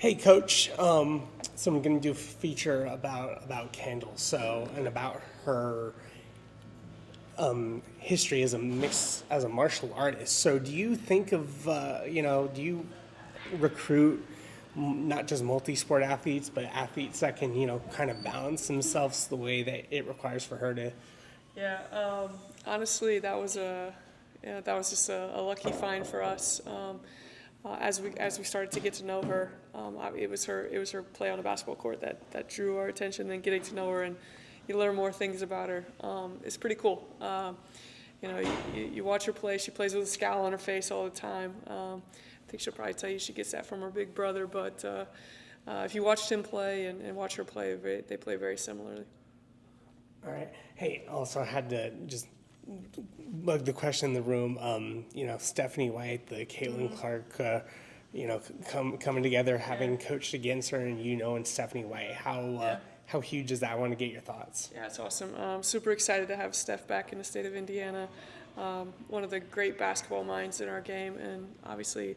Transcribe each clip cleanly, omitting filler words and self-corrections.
Hey, Coach. So I'm going to do a feature about Kendall, and about her history as a martial artist. So, do you think of do you recruit not just multi-sport athletes, but athletes that can kind of balance themselves the way that it requires for her to? Yeah, honestly, that was just a lucky find for us. As we started to get to know her, it was her play on a basketball court that drew our attention. And getting to know her, and you learn more things about her. It's pretty cool. You watch her play. She plays with a scowl on her face all the time. I think she'll probably tell you she gets that from her big brother. But if you watched him play and watch her play, they play very similarly. All right. Hey, also I had to just bug the question in the room. Stephanie White, the Caitlin Clark, coming together, having coached against her, and Stephanie White. How huge is that? I want to get your thoughts. Yeah, it's awesome. Super excited to have Steph back in the state of Indiana. One of the great basketball minds in our game, and obviously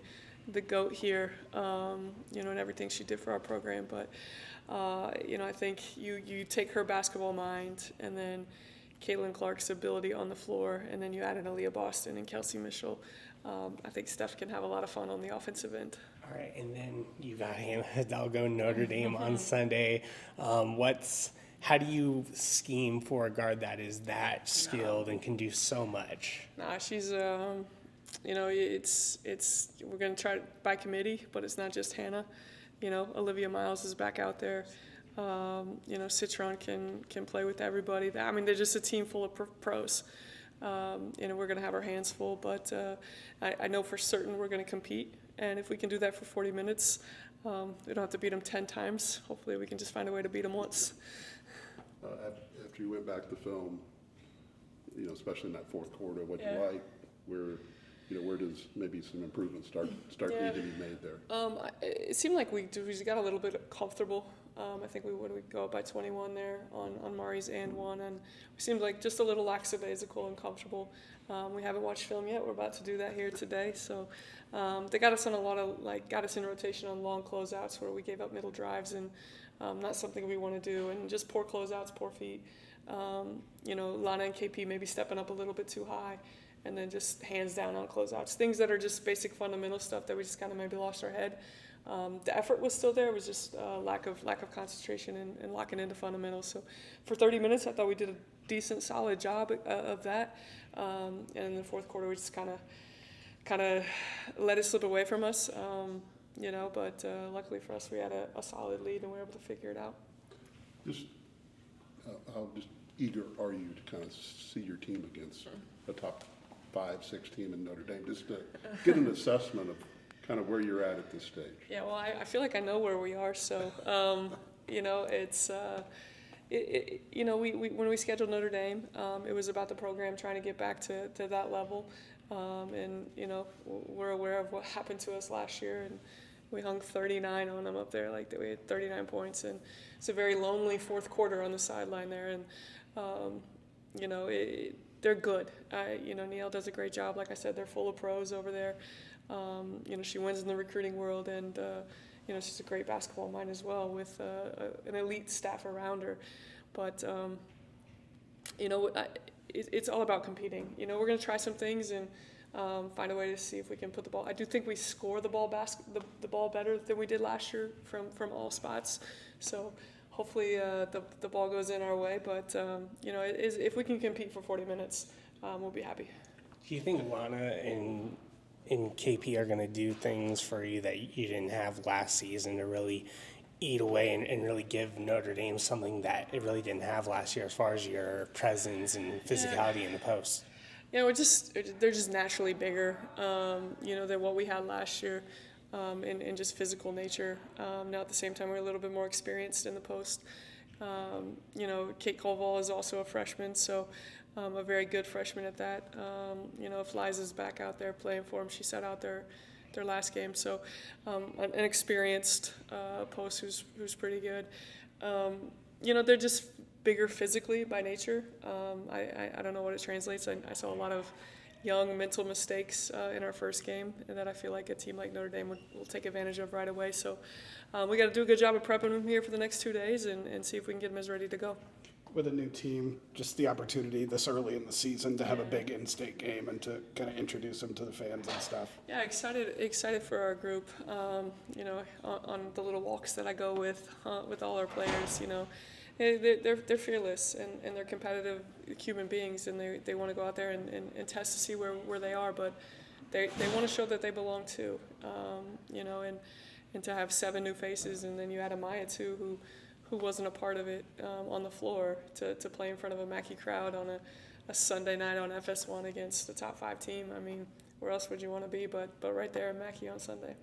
the GOAT here, and everything she did for our program. But, I think you take her basketball mind and then Caitlin Clark's ability on the floor, and then you add in Aaliyah Boston and Kelsey Mitchell. I think Steph can have a lot of fun on the offensive end. All right, and then you got Hannah Hidalgo, Notre Dame on Sunday. How do you scheme for a guard that is that skilled and can do so much? Nah, she's it's we're gonna try it by committee, but it's not just Hannah. Olivia Miles is back out there. Citron can play with everybody. They're just a team full of pros. We're going to have our hands full, but I know for certain we're going to compete. And if we can do that for 40 minutes, we don't have to beat them 10 times. Hopefully we can just find a way to beat them once. After you went back to film, especially in that fourth quarter, what you like, where does maybe some improvements start need to be made there? It seemed like we got a little bit comfortable. I think we go up by 21 there on Mari's and one, and we seemed like just a little lackadaisical and comfortable. We haven't watched film yet. We're about to do that here today. So they got us on got us in rotation on long closeouts where we gave up middle drives, and not something we want to do, and just poor closeouts, poor feet. Lana and KP maybe stepping up a little bit too high, and then just hands down on closeouts. Things that are just basic fundamental stuff that we just kind of maybe lost our head. The effort was still there. It was just lack of concentration and locking into fundamentals. So for 30 minutes, I thought we did a decent, solid job of that. And in the fourth quarter, we just kind of let it slip away from us. But luckily for us, we had a solid lead and we were able to figure it out. Just how just eager are you to kind of see your team against a top 5-6 team in Notre Dame, just to get an assessment of kind of where you're at this stage? Yeah, well, I feel like I know where we are. So, it's when we scheduled Notre Dame, it was about the program trying to get back to that level, we're aware of what happened to us last year, and we hung 39 on them up there, we had 39 points, and it's a very lonely fourth quarter on the sideline there, and they're good. Neil does a great job. Like I said, they're full of pros over there. She wins in the recruiting world, and she's a great basketball mind as well, with an elite staff around her. But it's all about competing. We're going to try some things and find a way to see if we can put the ball. I do think we score the ball better than we did last year from all spots. So hopefully the ball goes in our way. But if we can compete for 40 minutes, we'll be happy. Do you think Lana and KP are going to do things for you that you didn't have last season to really eat away and really give Notre Dame something that it really didn't have last year as far as your presence and physicality in the post? Yeah, they're just naturally bigger, than what we had last year, in just physical nature. Now at the same time, we're a little bit more experienced in the post. Kate Colvall is also a freshman, so a very good freshman at that. If Liza's back out there playing for them, she sat out their last game. So an experienced post who's pretty good. They're just bigger physically by nature. I don't know what it translates. I saw a lot of young mental mistakes in our first game, and that I feel like a team like Notre Dame will take advantage of right away. So we got to do a good job of prepping them here for the next 2 days and see if we can get them as ready to go. With a new team, just the opportunity this early in the season to have a big in-state game and to kind of introduce them to the fans and stuff. Yeah, excited for our group. You know, on the little walks that I go with all our players, you know, they're fearless and they're competitive human beings, and they want to go out there and test to see where they are, but they want to show that they belong too. You know, and to have 7 new faces, and then you add Amaya too, who wasn't a part of it on the floor, to play in front of a Mackey crowd on a Sunday night on FS1 against the top 5 team. I mean, where else would you want to be but right there at Mackey on Sunday?